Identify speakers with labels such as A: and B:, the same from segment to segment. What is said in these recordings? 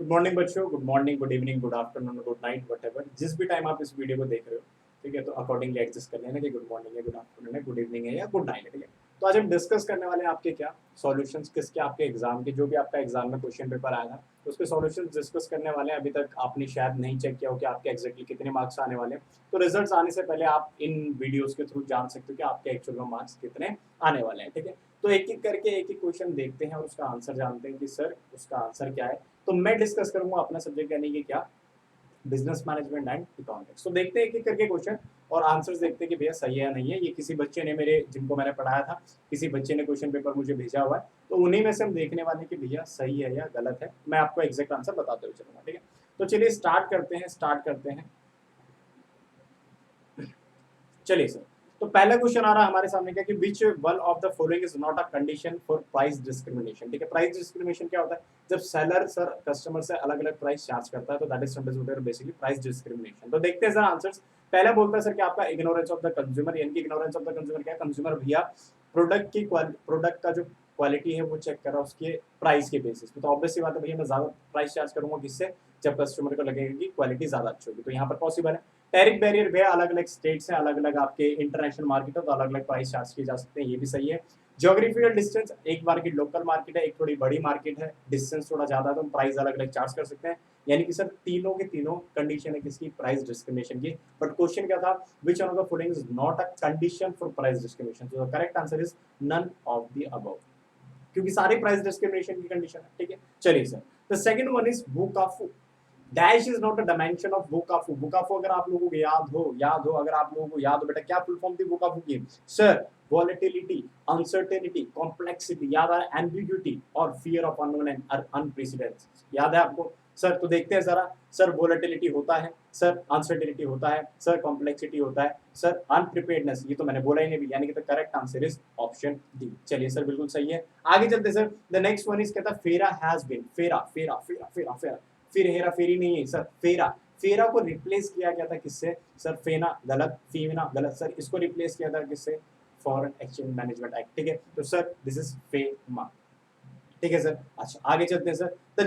A: Good morning बच्चों, good morning, good evening, good afternoon, good night, what जिस भी time आप इस वीडियो को देख रहे हो, ठीक है, तो अकॉर्डिंगली एडजस्ट कर लेना कि गुड मॉर्निंग है, गुड आफ्टरनून है, गुड इवनिंग है या गुड नाइट है, ठीक है। तो आज हम डिस्कस करने वाले हैं आपके क्या सॉल्यूशंस किसके आपके एग्जाम के, जो भी आपका एग्जाम में क्वेश्चन पेपर आया था तो उसके सॉल्यूशंस डिस्कस करने वाले हैं। अभी तक आपने शायद नहीं चेक किया हो कि आपके एग्जैक्टली कितने मार्क्स आने वाले हैं, तो रिजल्ट्स आने से पहले आप इन वीडियोस के थ्रू जान सकते हो कि आपके एक्चुअल में मार्क्स कितने आने वाले हैं, ठीक है। तो एक एक करके एक एक क्वेश्चन देखते हैं और उसका आंसर जानते हैं कि सर उसका आंसर क्या है। तो मैं डिस्कस करूंगा अपना सब्जेक्ट यानी कि क्या, बिजनेस मैनेजमेंट एंड इकोनॉमिक्स। तो देखते हैं एक एक करके क्वेश्चन और आंसर्स देखते हैं कि भैया सही है या नहीं है। ये किसी बच्चे ने मेरे जिनको मैंने पढ़ाया था, किसी बच्चे ने क्वेश्चन पेपर मुझे भेजा हुआ है, तो उन्हीं में से हम देखने वाले कि भैया सही है या गलत है। मैं आपको एग्जैक्ट आंसर बताते हुए चलूंगा, ठीक है। तो चलिए स्टार्ट करते हैं। चलिए सर, तो पहला क्वेश्चन आ रहा है हमारे सामने क्या कि विच one of the following is not a condition for price discrimination, ठीक है। प्राइस डिस्क्रिमिनेशन क्या होता है? जब सेलर सर कस्टमर से अलग अलग प्राइस चार्ज करता है, तो that is basically price discrimination. तो देखते हैं सर आंसर्स। पहला बोलता है सर कि आपका इग्नोरेंस ऑफ द कंज्यूमर, यानी कि इग्नोरेंस ऑफ द कंज्यूमर क्या है? कंज्यूमर भैया प्रोडक्ट का जो क्वालिटी है वो चेक कर रहा है उसके प्राइस के बेसिस पे। तो ऑब्वियस सी बात है भैया, मैं ज्यादा प्राइस चार्ज करूंगा किससे? जब कस्टमर को लगेगा कि क्वालिटी ज्यादा अच्छी होगी, तो यहाँ पर पॉसिबल है। टैरिफ बैरियर भी अलग अलग स्टेट्स हैं, अलग अलग आपके इंटरनेशनल मार्केट है, तो अलग अलग प्राइस चार्ज किए जा सकते हैं, ये भी सही है। ज्योग्राफिकल डिस्टेंस, एक मार्केट लोकल मार्केट है, एक थोड़ी बड़ी मार्केट है, डिस्टेंस थोड़ा ज्यादा है तो हम प्राइस अलग अलग चार्ज कर सकते हैं। यानी कि सर तीनों के तीनों कंडीशन है किसकी? प्राइस डिस्क्रिमिनेशन की। बट क्वेश्चन क्या था? Which one of the following is not a condition for price discrimination? तो the correct answer is none of the above, क्योंकि सारे प्राइस डिस्क्रिमिनेशन की कंडीशन है, ठीक है। चलिए sir, the second one is बुकाफू। Dash is not a dimension of बुकाफू। बुकाफू अगर आप लोगों को याद हो अगर आप लोगों को याद हो बेटा, क्या फुल फॉर्म थी बुकाफू की? सर वॉलेटिलिटी, अनसर्टेनिटी, कॉम्प्लेक्सिटी, याद है, एम्बिग्यूटी और fear of unknown and unprecedented, याद है आपको? सर तो देखते हैं जरा। सर वॉलेटिलिटी होता है, सर अनसर्टेनिटी होता है, सर कॉम्प्लेक्सिटी होता है, सर अनप्रिपेयर्डनेस, ये तो मैंने बोला ही नहीं भी, यानी कि the correct answer is option D. चलिए सर बिल्कुल सही है। आगे चलते sir, the next one is कहता है फेरा हैज बीन। फेरा फेरा फेरा फेरा फेरा, फिर हेरा फेरी नहीं है सर, फेरा। फेरा को रिप्लेस किया गया था किससे? सर फेना गलत, फीना गलत, सर इसको रिप्लेस किया था किससे? फॉरेन एक्सचेंज मैनेजमेंट एक्ट, ठीक है। तो सर दिस इज फेमा, ठीक है सर। अच्छा आगे चलते हैं sir. The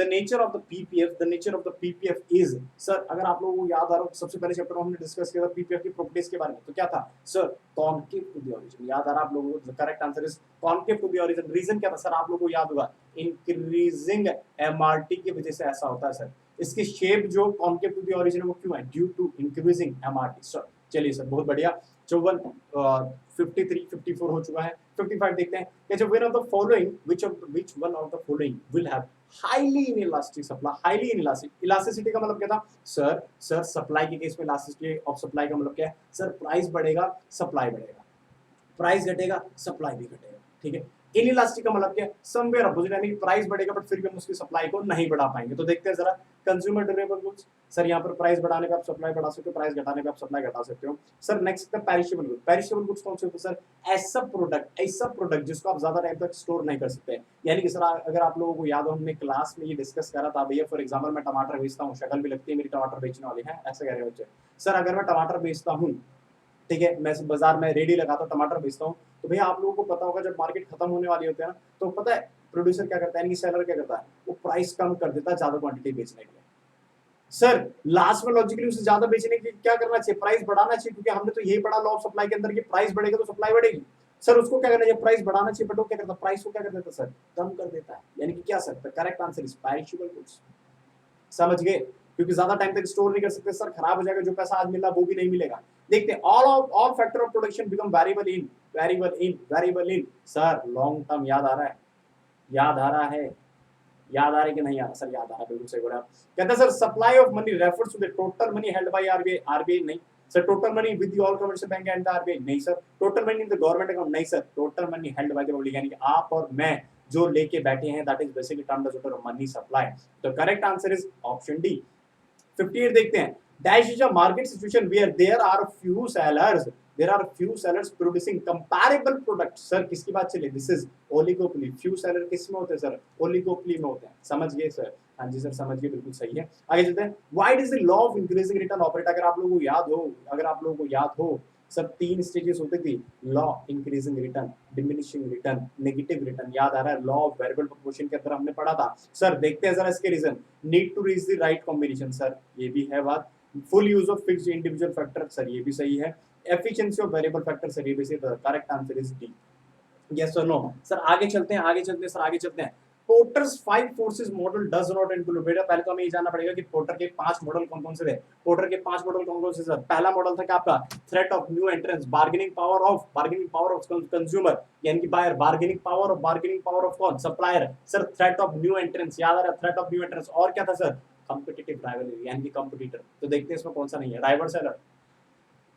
A: nature of the PPF, the nature of the PPF is, sir अगर आप लोगों को याद आ रहा हो सबसे पहले चैप्टर में हमने डिस्कस किया था पीपीएफ की प्रॉपर्टीज के बारे में, तो क्या था sir? Concave to the origin, याद आ रहा आप लोगों को? The correct answer is concave to the origin. Reason क्या था सर? आप लोगों को याद होगा, इंक्रीजिंग एमआरटी की वजह से ऐसा होता है सर। इसकी शेप जो कॉन्केव टू द ओरिजिन है वो क्यों है? Due to increasing MRT. Sir चलिए सर बहुत बढ़िया। 54 54 हो चुका है। 55 देखते हैं कि जो one of the following which one of the following will have highly inelastic supply, highly inelastic, elasticity का मतलब क्या था? सर सप्लाई के केस में इलास्टिसिटी ऑफ सप्लाई का मतलब क्या है? सर प्राइस बढ़ेगा सप्लाई बढ़ेगा, प्राइस घटेगा सप्लाई भी घटेगा, ठीक है। इनइलास्टिक का मतलब क्या है? समवेयर अपोजिट, यानी प्राइस बढ़ेगा बट फिर भी हम उसकी सप्लाई को नहीं बढ़ा पाएंगे। तो देखते हैं जरा कंज्यूमर ड्यूरेबल गुड्स। सर यहाँ पर प्राइस बढ़ाने पे आप सप्लाई बढ़ा सकते हो, प्राइस घटाने पे आप सप्लाई घटा सकते हो। सर नेक्स्ट है पेरिशेबल गुड्स। पेरिशेबल गुड्स कौन से होते हैं सर? ऐसा प्रोडक्ट जिसको आप ज्यादा टाइम तक स्टोर नहीं कर सकते। यानी कि सर अगर आप लोगों को याद हो हमने क्लास में ये डिस्कस करा था भैया, फॉर एग्जाम्पल मैं टमाटर बेचता हूँ, शक्ल भी लगती है मेरी टमाटर बेचने वाली है, ऐसे कह रहे बच्चे। सर अगर मैं टमाटर बेचता हूँ, ठीक है, मैं बाजार में रेडी लगाता हूँ टमाटर बेचता हूँ, तो भैया आप लोगों को पता होगा जब मार्केट खत्म होने वाली होती है ना, तो पता है प्रोड्यूसर क्या करता है, यानी सेलर क्या करता है? वो प्राइस कम कर देता है ज्यादा क्वांटिटी बेचने के लिए। सर लास्ट में लॉजिकली उसे ज्यादा बेचने के लिए क्या करना चाहिए? प्राइस बढ़ाना चाहिए, क्योंकि हमने तो यही पढ़ा लॉ ऑफ सप्लाई के अंदर कि प्राइस बढ़ेगा तो सप्लाई बढ़ेगी। सर उसको क्या करना चाहिए? प्राइस बढ़ाना चाहिए, बट वो क्या करता है? प्राइस को क्या कर देता है सर? कम कर देता है। यानी कि क्या sir? Correct answer is perishable goods. समझ गए? क्योंकि ज्यादा टाइम तक स्टोर नहीं कर सकते सर, खराब हो जाएगा, जो पैसा आज मिल रहा वो भी नहीं मिलेगा। देखते हैं all factor of production become variable in sir long term. याद आ रहा है? याद आ रहा है? याद आ रहा है कि नहीं आ रहा? सर याद आ रहा है, बिल्कुल सही बोला। कहता है sir supply of money refers to the total money held by RBI. RBI नहीं sir. Total money with the all commercial bank and the RBI नहीं sir. Total money in the government account नहीं sir. Total money held by the public, यानी कि आप और मैं जो लेके बैठे हैं, that is basically termed as money supply. तो correct answer is option D. 58 देखते हैं। Dash is a market situation where there are few sellers producing comparable product. Sir किसकी बात चली? This is oligopoly. Few seller किस में होते हैं सर? ओलिगोपोली में होते हैं। समझ गए सर? हाँ जी सर समझ गए, बिल्कुल सही है। आगे चलते हैं। Why does the law of increasing return operate? अगर आप लोगों को याद हो सर 3 स्टेजेस होती थी, law increasing return, diminishing return, negative return, याद आ रहा है? लॉ ऑफ वेरिएबल प्रोपोर्शन के अंदर हमने पढ़ा था। सर देखते हैं जरा इसके reason, need to reach the right combination, sir ये भी है बात। Full use of fixed individual factor, sir ये भी सही है। Efficiency of variable factor, sir ये भी सही है। Correct answer is D. Yes और नो? सर आगे चलते हैं, आगे चलते हैं सर, आगे चलते हैं। Porters 5 forces model does not include, बेटा पहले तो हमें ये जानना पड़ेगा कि पोर्टर के 5 मॉडल कौन-कौन से थे। पोर्टर के 5 मॉडल कौन-कौन से सर? पहला मॉडल था क्या आपका? Threat of new entrance, bargaining power of consumer, यानी कि बायर, बार्गेनिंग पावर ऑफ कौन? Supplier. Sir threat of new entrance, याद आ रहा है? थ्रेट ऑफ न्यू एंट्रेंस, और क्या था सर? कॉम्पिटिटिव राइवलरी, यानी कि कॉम्पिटिटर। तो देखते हैं इसमें कौन सा नहीं है। Rival seller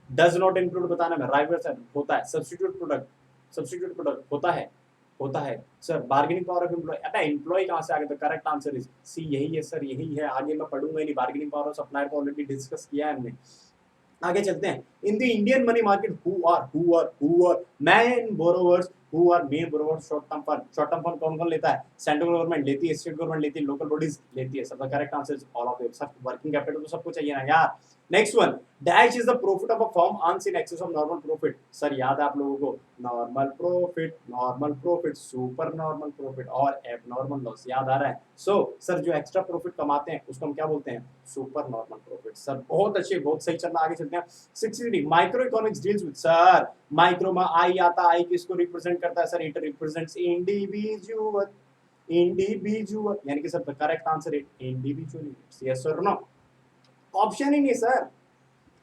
A: does not include, बताना में राइवल सेलर होता है। सब्स्टिट्यूट प्रोडक्ट होता है sir. Bargaining power of employ, अबे एम्प्लॉय कहां से आ गया? तो करेक्ट आंसर इज सी, यही है सर, यही है। आगे मैं पढ़ूंगा नहीं, बार्गेनिंग पावर ऑफ सप्लायर को ऑलरेडी डिस्कस किया है हमने। आगे चलते हैं। In the Indian money market who are main borrowers, who are main borrowers short term fund कौन-कौन लेता है? सेंट्रल गवर्नमेंट लेती है, स्टेट गवर्नमेंट लेती है, लोकल बॉडीज लेती है। सब correct answer is all of them. सब वर्किंग कैपिटल तो सबको चाहिए ना यार। Next one, dash is the profit of a firm earns in excess of normal profit. Sir याद है आप लोगों को? Normal profit, super normal profit और एबनॉर्मल लॉस, याद आ रहा है? सो सर जो एक्स्ट्रा प्रॉफिट कमाते हैं उसको हम क्या बोलते हैं? Super normal profit. सर बहुत अच्छे, बहुत सही चल रहा है। आगे चलते हैं। 63 micro economics deals with, sir micro में आई आता है, आई किसको रिप्रेजेंट करता है? सर इट रिप्रेजेंट्स इंडिविजुअल, यानी कि सर करेक्ट आंसर है इंडिविजुअल। यस और नो? ऑप्शन ही नहीं सर,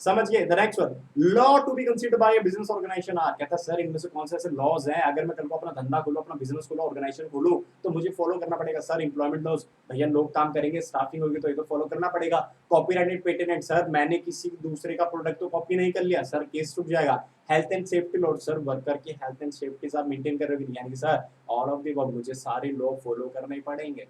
A: समझ गए? The next one, law to be considered by a business organisation are, कहता है सर इनमें से कौन से ऐसे लॉज हैं, अगर मैं कल को अपना धंधा खोलूं, अपना बिजनेस खोलूं, ऑर्गेनाइजेशन खोलूं, तो मुझे फॉलो करना पड़ेगा। सर एम्प्लॉयमेंट लॉज, भैया लोग काम करेंगे, स्टाफिंग होगी तो ये तो फॉलो करना पड़ेगा। कॉपीराइट एंड पेटेंट, सर मैंने किसी दूसरे का प्रोडक्ट तो कॉपी नहीं कर लिया, सर केस छूट जाएगा। Health and safety law, sir worker की हेल्थ एंड सेफ्टी आप मेंटेन कर रहे हो, यानी कि sir all of the above, मुझे सारे लॉ फॉलो करने ही पड़ेंगे।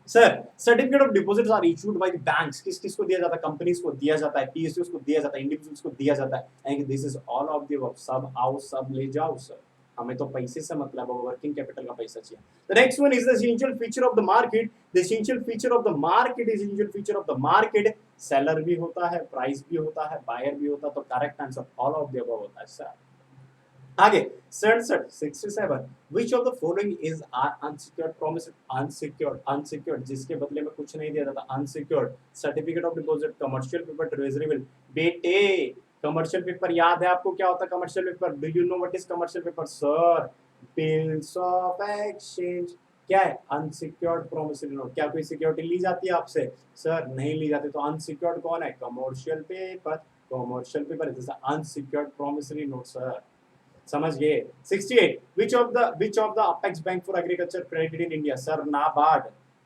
A: Sir certificate of deposits are issued by the banks, किस को दिया जाता है? कंपनीज को दिया जाता है, पीएसयूज को दिया जाता है, इंडिविजुअल्स को दिया जाता है, and this is all of the above. सब आओ सब ले जाओ सर, हमें तो पैसे से मतलब है, वर्किंग कैपिटल का पैसा चाहिए। The next one is the essential feature of the market, the essential feature of the market, essential feature of the market, seller भी होता है, प्राइस भी होता है, बायर भी होता है, तो correct answer all of the above होता है सर। आगे 67 which of the following is are unsecured promise, unsecured जिसके बदले में कुछ नहीं दिया जाता, unsecured certificate of deposit, commercial paper, treasury bill. बेटे कमर्शियल पेपर याद है आपको क्या होता है? Commercial paper, do you know what is commercial paper? Sir bills of exchange. क्या है? Unsecured promissory note. क्या कोई सिक्योरिटी ली जाती है आपसे? सर नहीं ली जाती, तो अनसिक्योर्ड कौन है? Commercial paper, commercial paper is unsecured promissory note sir, समझ गए? 68 which of the apex bank for agriculture credited in India? Sir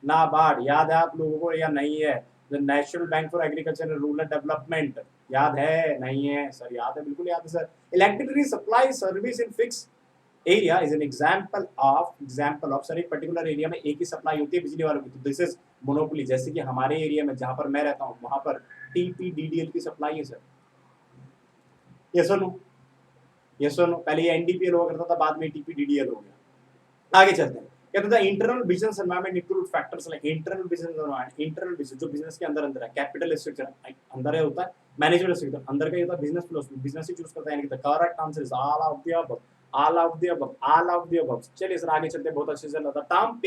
A: NABARD याद है आप लोगों को या नहीं है? The national bank for agriculture and rural development, याद है? नहीं है सर, याद है, बिल्कुल याद है sir. Electricity supply service in fix area is an example of sir एक पर्टिकुलर एरिया में एक ही सप्लाई होती है बिजली वालों की, तो दिस इज मोनोपोली। जैसे कि हमारे एरिया में जहां पर मैं रहता हूं वहां पर टीपीडीडीएल की सप्लाई है सर। यस और नो? यस और नो? पहले ये एनडीपीएल हुआ करता था, बाद में टीपीडीडीएल हो गया। आगे चलते हैं। कहते था internal business environment include factors like internal business environment, internal business जो बिजनेस के अंदर है, कैपिटल स्ट्रक्चर अंदर है होता है, मैनेजमेंट स्ट्रक्चर अंदर का होता है, बिजनेस फिलॉसफी बिजनेस ही चूज करता है, यानी कि the correct answer is all of the above, all of the above, all of the above. चलिए सर आगे चलते हैं, बहुत अच्छे से चल रहा था। Term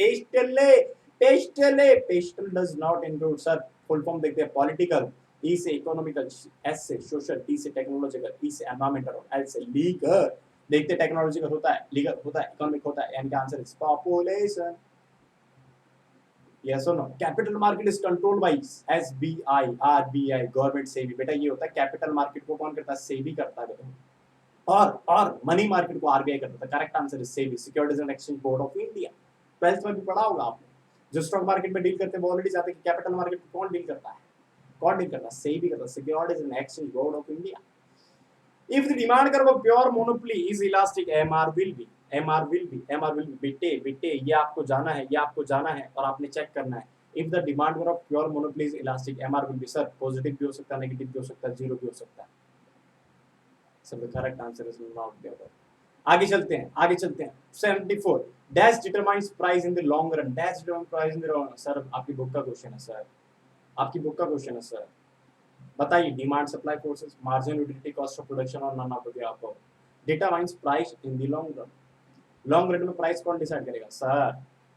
A: pastel does not include, sir full form देखते हैं। पॉलिटिकल, ई से इकोनॉमिकल, एस से सोशल, टी से टेक्नोलॉजिकल, ई से एनवायरमेंटल और एल से लीगल। देखते टेक्नोलॉजिकल होता है, लीगल होता है, इकोनॉमिक होता है, यानी कि आंसर इज पॉपुलेशन। यस और no? Capital market is controlled by SBI, RBI, government SEBI. बेटा ये होता है कैपिटल मार्केट को कौन करता है? सेबी करता है। और मनी मार्केट को आरबीआई करता है। Correct answer is SEBI, securities and exchange board of India. 12th में भी पढ़ा होगा आपने। जो स्टॉक मार्केट में डील करते हैं वो ऑलरेडी जानते हैं कि कैपिटल मार्केट को कौन डील करता है? कौन डील करता है? सेबी करता है, securities and exchange board of India. If the demand curve of pure monopoly is elastic, MR will be बेटे ये आपको जाना है, ये आपको जाना है और आपने चेक करना है। If the demand curve of pure monopoly is elastic, MR will be, sir positive भी हो सकता है, नेगेटिव भी हो सकता है, जीरो भी हो सकता है। Sir the correct answer is not the above. आगे चलते हैं 74 dash determines price in the long run, dash determine price in the long. Sir आपकी बुक का क्वेश्चन है सर, आपकी बुक का क्वेश्चन है सर। बताइए demand supply forces, margin, utility, cost of production और none of the above determines price in the long run. Long run में price कौन डिसाइड करेगा सर?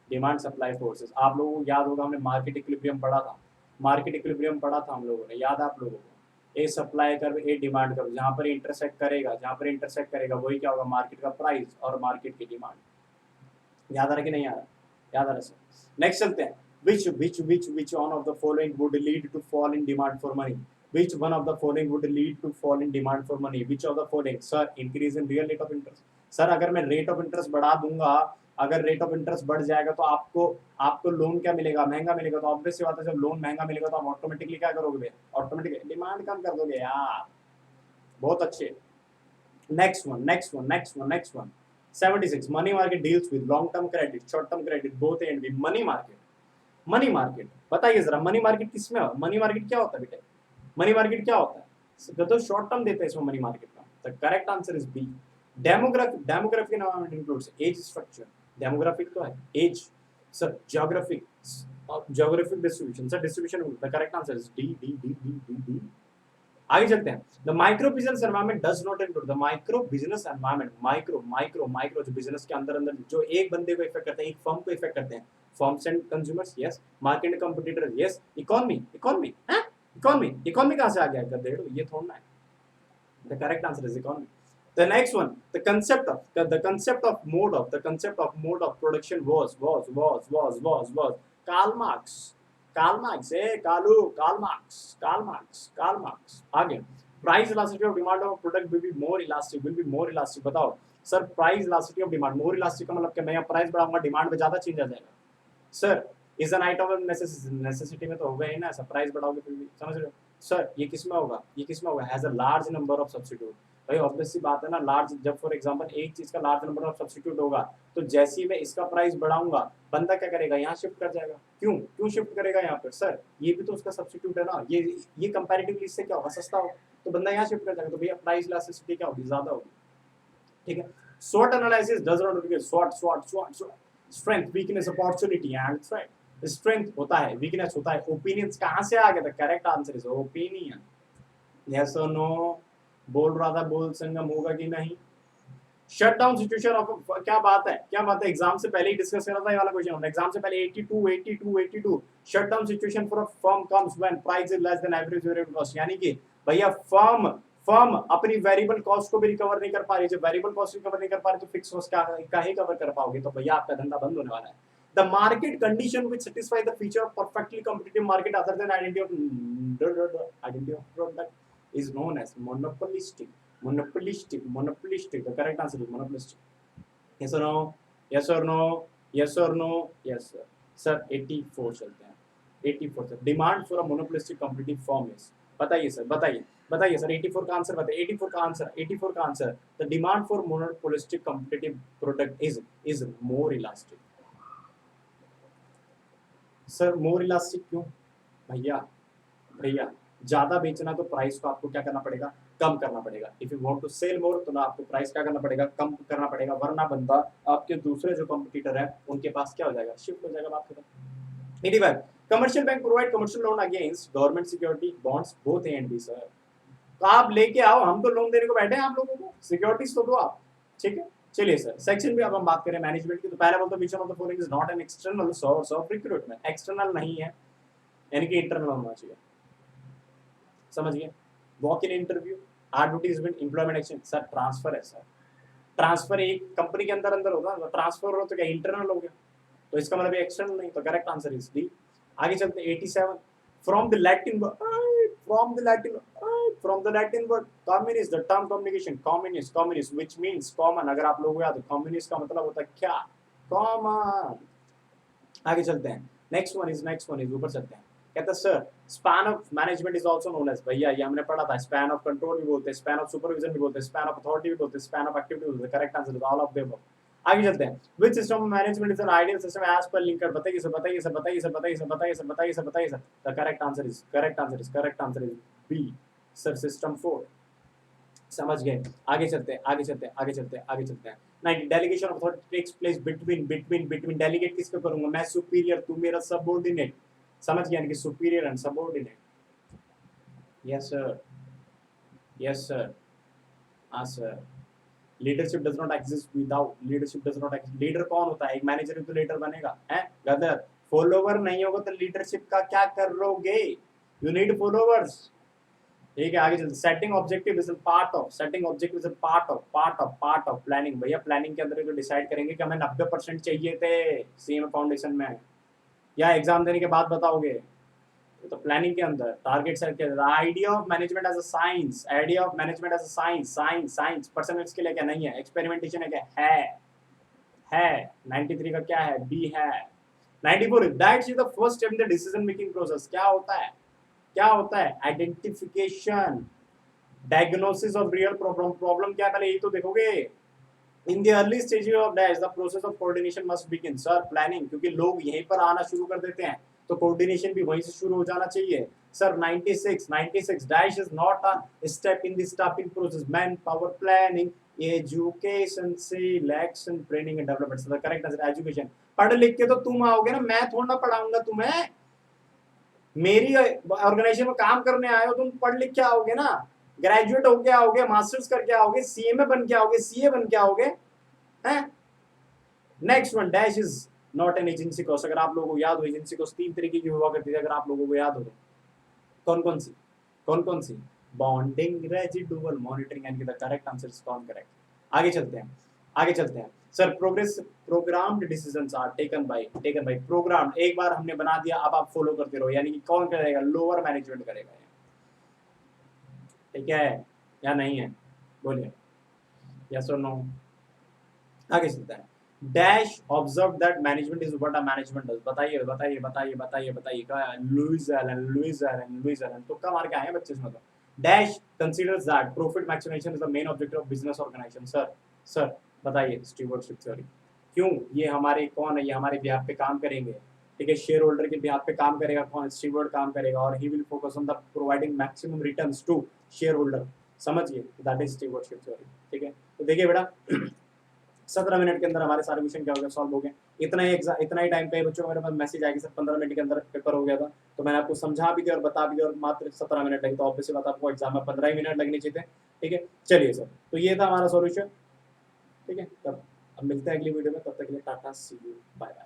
A: Demand supply forces. आप लोगों को याद होगा हमने मार्केट इक्विलिब्रियम पढ़ा था, मार्केट इक्विलिब्रियम पढ़ा था हम लोगों ने, याद है आप लोगों को? ए सप्लाई कर्व ए डिमांड कर्व, जहां पर इंटरसेक्ट करेगा, जहां पर इंटरसेक्ट करेगा वही क्या होगा? मार्केट का प्राइस और मार्केट की डिमांड। याद आ रहा कि नहीं आ रहा? याद आ रहा सर। नेक्स्ट चलते हैं। which one of the following would lead to fall in demand for money? Which one of the following would lead to fall in demand for money? Which of the following? Sir, increase in real rate of interest. Sir अगर मैं rate of interest बढ़ा दूंगा, अगर rate of interest बढ़ जाएगा तो आपको आपको लोन क्या मिलेगा? महंगा मिलेगा। तो ऑब्वियस सी बात है, जब लोन महंगा मिलेगा तो आप ऑटोमेटिकली क्या करोगे भैया? ऑटोमेटिकली डिमांड कम कर दोगे यार। बहुत अच्छे। Next one. 76. Money market deals with long term credit, short term credit, both A and B. Money market बताइए जरा, मनी मार्केट किसमें? मनी मार्केट क्या होता है बेटे? मनी मार्केट क्या होता है? तो शॉर्ट टर्म देते हैं इसमें मनी मार्केट का। The correct answer is B. Demographic environment includes age structure. Demographic तो है age sir, geographic distribution sir, distribution. The correct answer is D D D D D D. आगे चलते हैं। The micro business environment does not include the micro business environment. Micro जो business के अंदर अंदर जो एक बंदे को इफेक्ट करते हैं, एक फर्म को इफेक्ट करते हैं। Firms and consumers, yes. Market and competitors, yes. Economy कहां से आ गया गधेड़ो? ये थोड़ा है। The correct answer is economy. The next one, the concept of mode of production was Karl Marx. Karl Marx. आगे, price elasticity of demand of a product will be more elastic. बताओ sir, price elasticity of demand more elastic का मतलब क्या? मैं यहाँ price बढ़ाऊंगा, demand पे ज्यादा चेंज आ जाएगा। Sir is an item of necessity में तो होगा ही ना ऐसा, प्राइस बढ़ाओगे फिर भी, समझ रहे हो? सर ये किसमें होगा? Has a large number of substitute. भाई ऑब्वियस सी बात है ना, लार्ज जब फॉर एग्जांपल एक चीज का लार्ज नंबर ऑफ सब्स्टिट्यूट होगा तो जैसे ही मैं इसका प्राइस बढ़ाऊंगा, बंदा क्या करेगा? यहाँ शिफ्ट कर जाएगा। क्यों शिफ्ट करेगा यहाँ पर? सर ये भी तो उसका सब्स्टिट्यूट है ना, ये कंपैरेटिवली इससे क्या होगा? सस्ता होगा, तो बंदा यहाँ शिफ्ट कर जाएगा, तो भैया प्राइस इलास्टिसिटी क्या होगी? ज्यादा होगी। ठीक है। SWOT analysis does not indicate SWOT strength, weakness, opportunity and threat. Strength होता है, वीकनेस होता है, ओपिनियंस कहां से आ गया था? Correct answer is opinion. Yes और नो? बोल रहा था, बोल संगम होगा कि नहीं? शट डाउन सिचुएशन ऑफ, क्या बात है एग्जाम से पहले ही डिस्कस करा था ये वाला क्वेश्चन हमने, एग्जाम से पहले 82 shut down situation for a firm comes when price is less than average variable cost. यानी कि भैया फर्म अपनी वेरिएबल कॉस्ट को भी रिकवर नहीं कर पा रही। जब वेरिएबल कॉस्ट रिकवर नहीं कर पा रही तो फिक्स कॉस्ट का ही कवर कर पाओगे, तो भैया आपका धंधा बंद होने वाला है। The market condition which satisfy the feature of perfectly competitive market other than identity of product is known as monopolistic. The correct answer is monopolistic. Yes or no? Yes or no? Yes or no? Yes sir. Sir 84 चलते हैं। 84 sir, demand for a monopolistic competitive firm is, बताइए sir, बताइए sir 84 का answer बताइए। 84 का answer the demand for monopolistic competitive product is more elastic. Sir more elastic क्यों? भैया ज्यादा बेचना तो प्राइस को आपको क्या करना पड़ेगा? कम करना पड़ेगा। If you want to sell more तो ना आपको प्राइस क्या करना पड़ेगा? कम करना पड़ेगा, वरना बंदा आपके दूसरे जो कंपटीटर है उनके पास क्या हो जाएगा? शिफ्ट हो जाएगा। बात खत्म। 85 commercial bank provide commercial loan against government security bonds both A and B. Sir तो आप लेके आओ, हम तो लोन देने को बैठे हैं आप लोगों को, सिक्योरिटीज तो दो आप। ठीक है, चलिए सर सेक्शन भी अब हम बात करें मैनेजमेंट की, तो पहला बोलते which of the following is not an external source of recruitment. External नहीं है यानी कि इंटरनल होना चाहिए, समझ गए? Walk in interview, advertisement, employment exchange. Sir transfer है सर, ट्रांसफर एक कंपनी के अंदर अंदर होगा, ट्रांसफर हो तो क्या इंटरनल हो गया? तो इसका मतलब एक्सटर्नल नहीं, तो करेक्ट आंसर इज डी। आगे चलते 87 from the Latin word communist, the term communication communist which means common. अगर आप लोगों को याद है कम्युनिस्ट का मतलब होता है क्या? कॉमन। आगे चलते हैं। नेक्स्ट वन इज ऊपर चलते हैं। कहता है sir span of management is also known as, भैया ये हमने पढ़ा था, स्पैन ऑफ कंट्रोल भी बोलते हैं, स्पैन ऑफ सुपरविजन भी बोलते हैं, स्पैन ऑफ अथॉरिटी भी बोलते हैं, स्पैन ऑफ एक्टिविटी भी बोलते हैं। Correct answer is all of the above. आगे चलते हैं। Which system of management is an ideal system as per Likert. बताइए sir. The correct answer is B sir, system 4। समझ गए? आगे चलते हैं। Delegation of authority takes place between delegate किसको करूंगा? मैं सुपीरियर, तू मेरा सबऑर्डिनेट। समझ गया? यानी कि superior and subordinate. Yes sir, yes sir, हाँ sir. Leadership does not exist without, leadership does not exist, leader कौन होता है? एक मैनेजर ही तो लीडर बनेगा, है गदर। फॉलोवर नहीं होगा तो लीडरशिप का क्या करोगे? You need followers. ठीक है, आगे चलते। Setting objective is part of, setting objective is part of planning. भैया प्लानिंग के अंदर जो डिसाइड करेंगे कि हमें 90% चाहिए थे सीएमए फाउंडेशन में, या एग्जाम देने के बाद बताओगे? तो प्लानिंग के अंदर टारगेट सेट किया। Idea of management as a science, idea of management as a science, science science personal के लिए क्या नहीं है? एक्सपेरिमेंटेशन है क्या? है 93 का क्या है? बी है। 94 that's the first step in the decision making process. क्या होता है? क्या होता है? Identification, diagnosis of real problem. Problem क्या है पहले यही तो देखोगे। In the early stage of dash the process of coordination must begin. Sir planning, क्योंकि लोग यहीं पर आना शुरू कर देते हैं तो कोऑर्डिनेशन भी वहीं से शुरू हो जाना चाहिए। Sir 96 dash is not a step in the staffing process, man power planning, education, selection, training and development. Sir correct answer education. पढ़ लिख के तो तुम आओगे ना, मैं थोड़ा ना पढ़ाऊंगा तुम्हें। मेरी ऑर्गेनाइजेशन में काम करने आए हो, तुम पढ़ लिख के आओगे ना, ग्रेजुएट होके आओगे, मास्टर्स करके आओगे, सीएमए बन के आओगे, सीए बन के आओगे, हैं? Next one dash is not an agency course. अगर आप लोगों को याद हो, एजेंसी कोर्स 3 तरीके की हुआ करती थी, अगर आप लोगों को याद हो तो कौन कौन सी? कौन कौन सी? बॉन्डिंग, रेजिडुअल, मॉनिटरिंग, यानी कि द करेक्ट आंसर इज कौन करेक्ट। आगे चलते हैं, आगे चलते हैं। Sir progress programmed decisions are taken by programme. एक बार हमने बना दिया, अब आप फॉलो करते रहो, यानी कि कौन करेगा? लोअर मैनेजमेंट करेगा। ठीक है या नहीं है? बोलिए यस और नो। आगे चलता है। Dash observe that management is what a management does. बताइए बताइए बताइए बताइए बताइए। क्या? लुइस एलन तो कम मार के आए हैं बच्चे इसमें तो। Dash considers that profit maximisation is the main objective of business organisation. Sir बताइए स्टीवर्डशिप थ्योरी। क्यों ये हमारे कौन है? ये हमारे बिहाफ पे काम करेंगे। ठीक है, शेयर होल्डर के बिहाफ पे काम करेगा कौन? स्टीवर्ड काम करेगा, और he will focus on the providing maximum returns to shareholder. समझिए, दैट इज स्टीवर्डशिप थ्योरी। ठीक है, तो देखिए बेटा 17 मिनट के अंदर हमारे सारे क्वेश्चन क्या हो गए? सॉल्व हो गए। इतना ही टाइम पे बच्चों को मेरे पास मैसेज आएगी सर 15 मिनट के अंदर पेपर हो गया था, तो मैंने आपको समझा भी दिया और बता भी दिया, और मात्र 17 मिनट लगे, तो ऑब्वियसली बात आपको एग्जाम में 15 ही मिनट लगने चाहिए थे। ठीक है, चलिए सर, तो ये था हमारा सॉल्यूशन। ठीक है, तब अब मिलते हैं अगली वीडियो में, तब तक के लिए टाटा, सी यू, बाय बाय।